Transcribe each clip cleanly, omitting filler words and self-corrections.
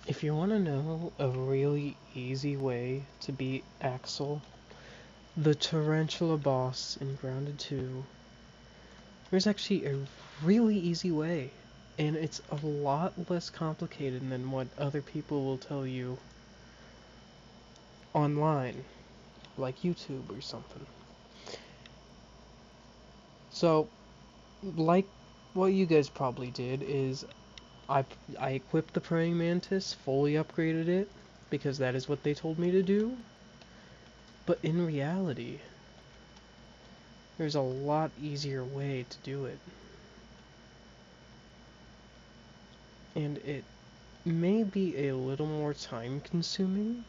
If you want to know a really easy way to beat Axel, the tarantula boss in Grounded 2, there's actually a really easy way, and it's a lot less complicated than what other people will tell you online, like YouTube or something. So, like what you guys probably did is I, I equipped the praying mantis, fully upgraded it, because that is what they told me to do. But in reality, there's a lot easier way to do it. And it may be a little more time consuming,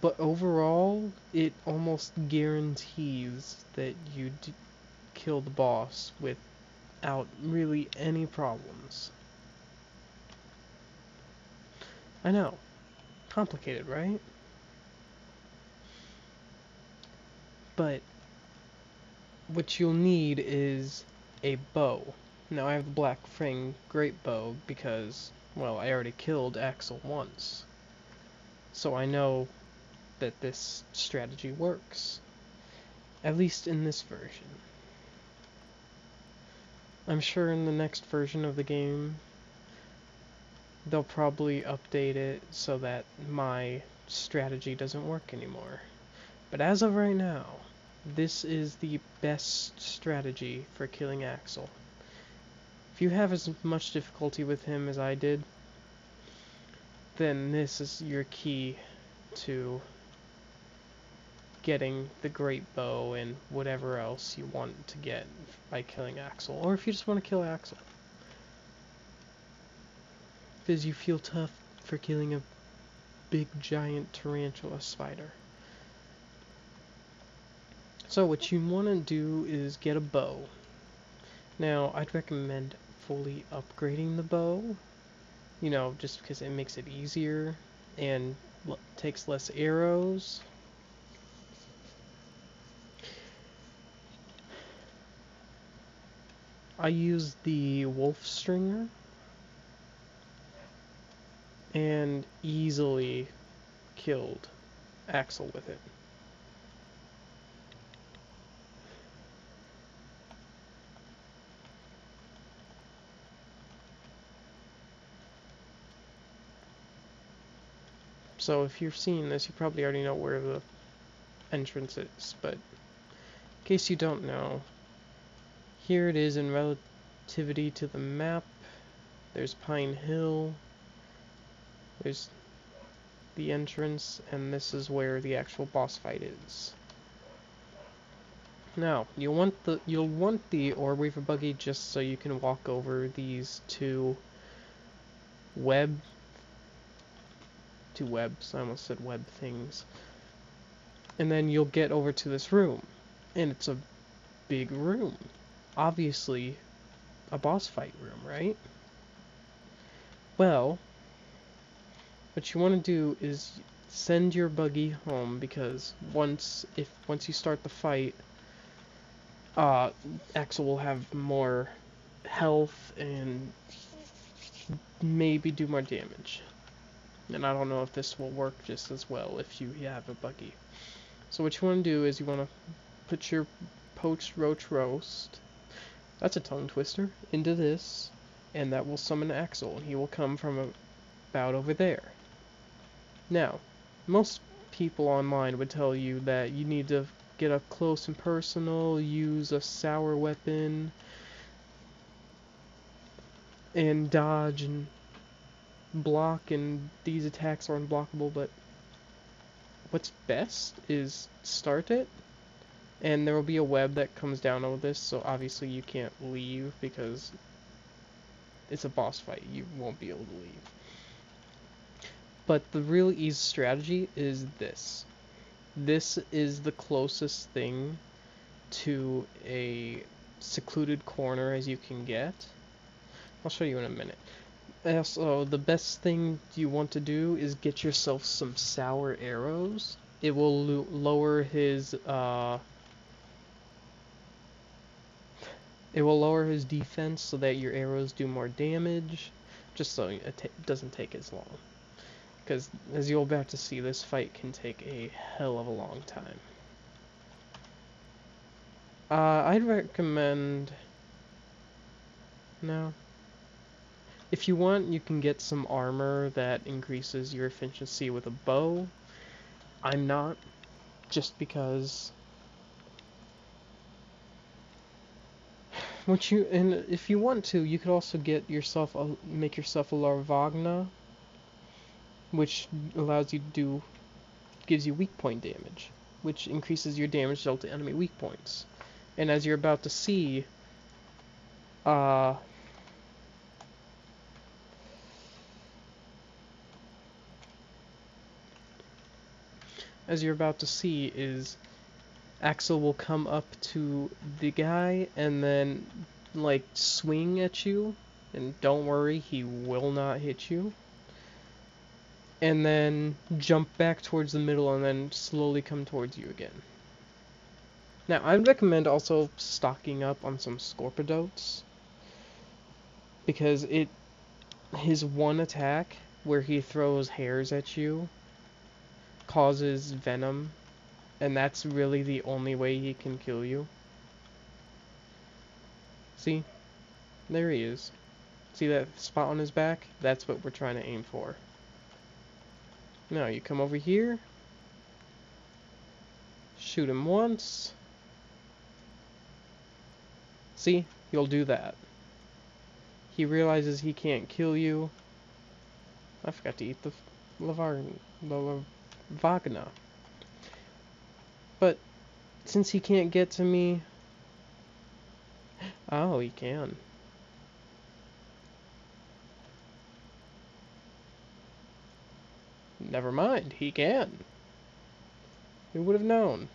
but overall, it almost guarantees that you kill the boss without really any problems. I know, complicated, right? But what you'll need is a bow. Now I have the Black Fang Great Bow because, well, I already killed Axel once. So I know that this strategy works. At least in this version. I'm sure in the next version of the game, they'll probably update it so that my strategy doesn't work anymore. But as of right now, this is the best strategy for killing Axel. If you have as much difficulty with him as I did, then this is your key to getting the great bow and whatever else you want to get by killing Axel. Or if you just want to kill Axel. Because you feel tough for killing a big giant tarantula spider. So what you want to do is get a bow. Now, I'd recommend fully upgrading the bow. You know, just because it makes it easier and takes less arrows. I used the wolf stringer and easily killed Axel with it. So if you've seen this, you probably already know where the entrance is, but in case you don't know, here it is in relativity to the map. There's Pine Hill, there's the entrance, and this is where the actual boss fight is. Now, you'll want the Orb Weaver buggy just so you can walk over these two webs. I almost said web things. And then you'll get over to this room, and it's a big room. Obviously, a boss fight room, right? Well, what you want to do is send your buggy home, because once you start the fight, Axel will have more health and maybe do more damage. And I don't know if this will work just as well if you have a buggy. So what you want to do is you want to put your poached roach roast, that's a tongue twister, into this, and that will summon Axel, and he will come from about over there. Now, most people online would tell you that you need to get up close and personal, use a sour weapon, and dodge and block, and these attacks are unblockable, but what's best is start it, and there will be a web that comes down over this, so obviously you can't leave because it's a boss fight, you won't be able to leave. But the really easy strategy is this. This is the closest thing to a secluded corner as you can get. I'll show you in a minute. Also, the best thing you want to do is get yourself some sour arrows. It will lower his defense so that your arrows do more damage. just so it doesn't take as long. Because, as you're about to see, this fight can take a hell of a long time. I'd recommend... No. If you want, you can get some armor that increases your efficiency with a bow. I'm not, just because... And if you want to, you could also get yourself make yourself a Larvagna, which allows you to gives you weak point damage, which increases your damage dealt to enemy weak points. And as you're about to see, uh, is Axel will come up to the guy and then, like, swing at you, and don't worry, he will not hit you. And then jump back towards the middle and then slowly come towards you again. Now, I'd recommend also stocking up on some Scorpidotes, because his one attack, where he throws hairs at you, causes venom, and that's really the only way he can kill you. See? There he is. See that spot on his back? That's what we're trying to aim for. Now, you come over here, shoot him once. See? He'll do that. He realizes he can't kill you. I forgot to eat the Lavagna. But since he can't get to me... Oh, he can. Never mind, he can. Who would have known?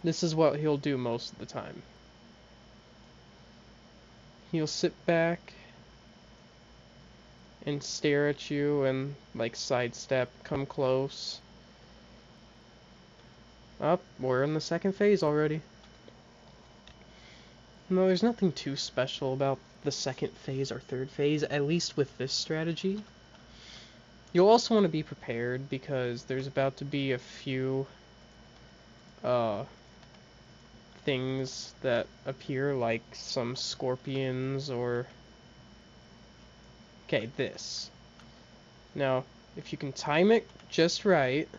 This is what he'll do most of the time. He'll sit back and stare at you and, like, sidestep, come close. Up, we're in the second phase already. No, there's nothing too special about the second phase or third phase, at least with this strategy. You'll also want to be prepared, because there's about to be a few things that appear, like some scorpions or... Okay, this. Now, if you can time it just right,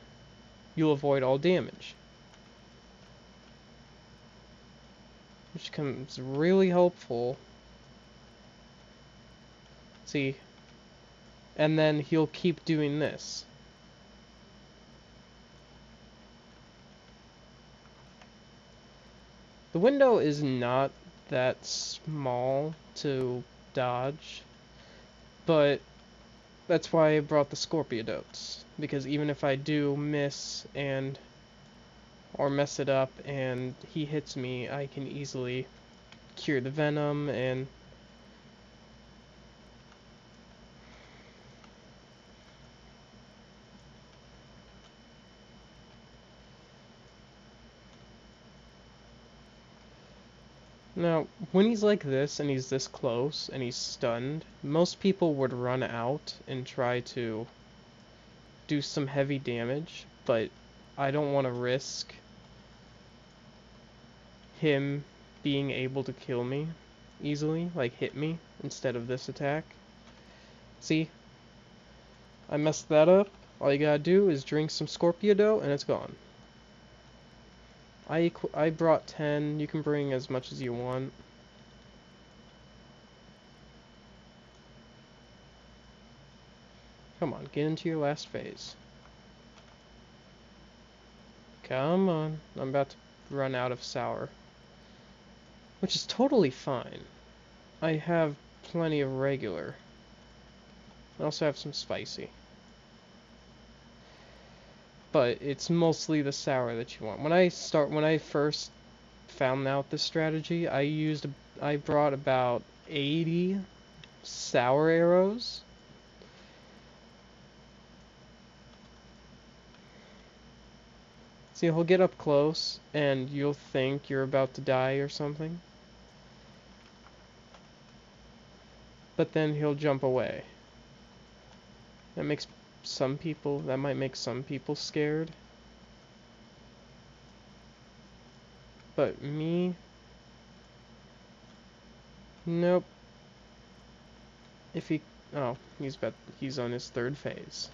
you'll avoid all damage. Which comes really helpful. See? And then he'll keep doing this. The window is not that small to dodge, but that's why I brought the Scorpiodotes, because even if I do miss or mess it up and he hits me, I can easily cure the venom and... Now, when he's like this, and he's this close, and he's stunned, most people would run out and try to do some heavy damage, but I don't want to risk him being able to kill me easily, like hit me, instead of this attack. See? I messed that up. All you gotta do is drink some Scorpiodo, and it's gone. I brought 10. You can bring as much as you want. Come on, get into your last phase. Come on. I'm about to run out of sour. Which is totally fine. I have plenty of regular. I also have some spicy. But it's mostly the sour that you want. When I first found out this strategy, I brought about 80 sour arrows. See, he'll get up close and you'll think you're about to die or something. but then he'll jump away. That might make some people scared. But me, nope. If he, oh, he's on his third phase.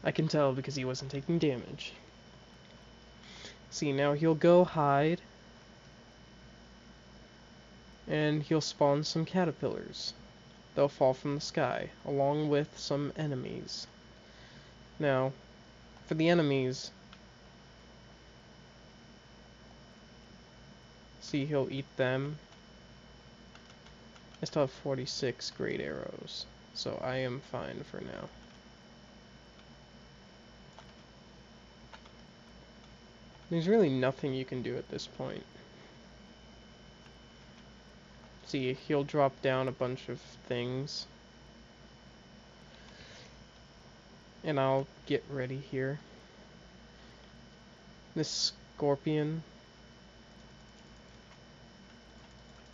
I can tell because he wasn't taking damage. See, now he'll go hide, and he'll spawn some caterpillars. They'll fall from the sky, along with some enemies. Now, for the enemies, see, he'll eat them. I still have 46 great arrows, so I am fine for now. There's really nothing you can do at this point. See, he'll drop down a bunch of things. And I'll get ready here. This scorpion.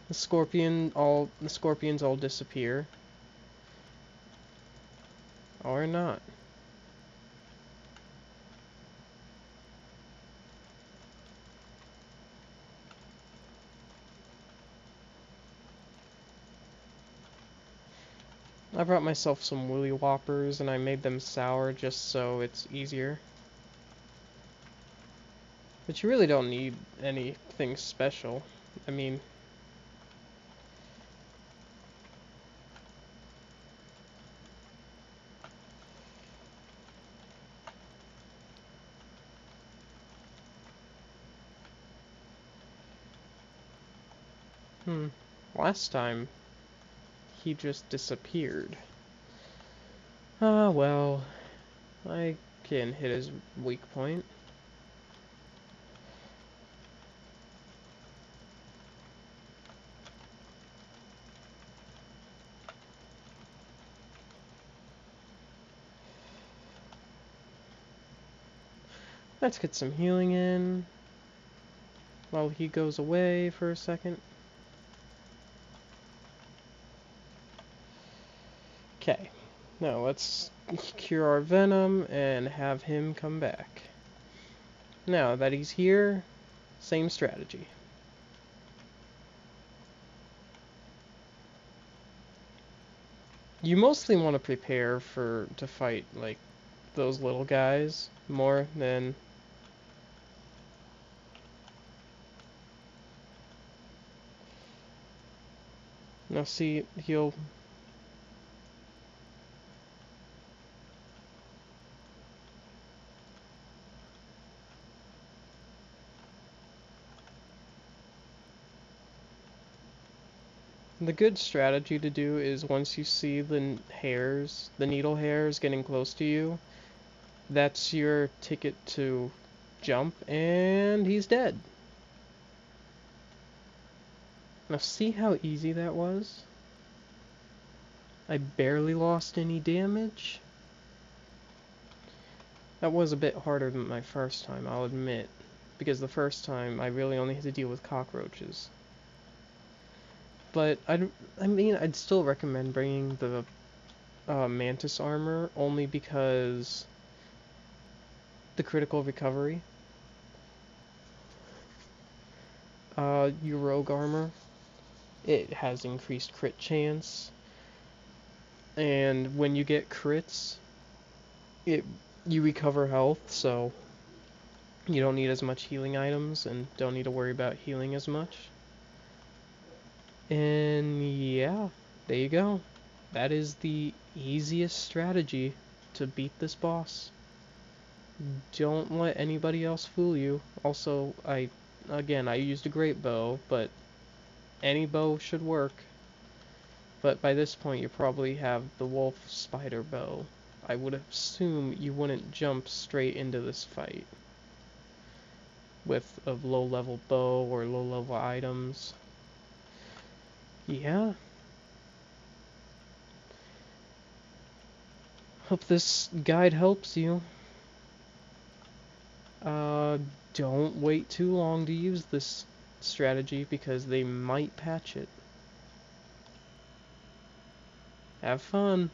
The scorpions all disappear. Or not. I brought myself some Woolly Whoppers and I made them sour just so it's easier. But you really don't need anything special. I mean, last time he just disappeared. Ah, well, I can hit his weak point. Let's get some healing in while he goes away for a second. Okay, now let's cure our venom and have him come back. Now that he's here, same strategy. You mostly want to prepare to fight like those little guys more than now. See, he'll the good strategy to do is once you see the needle hairs getting close to you, that's your ticket to jump, and he's dead. Now see how easy that was? I barely lost any damage. That was a bit harder than my first time, I'll admit, because the first time I really only had to deal with cockroaches. But I mean, I'd still recommend bringing the mantis armor, only because the critical recovery. Your rogue armor, it has increased crit chance, and when you get crits, you recover health, so you don't need as much healing items and don't need to worry about healing as much. And yeah, there you go. That is the easiest strategy to beat this boss. Don't let anybody else fool you. Also, I used a great bow, but any bow should work. But by this point, you probably have the wolf spider bow. I would assume you wouldn't jump straight into this fight with a low-level bow or low-level items. Yeah. Hope this guide helps you. Don't wait too long to use this strategy because they might patch it. Have fun.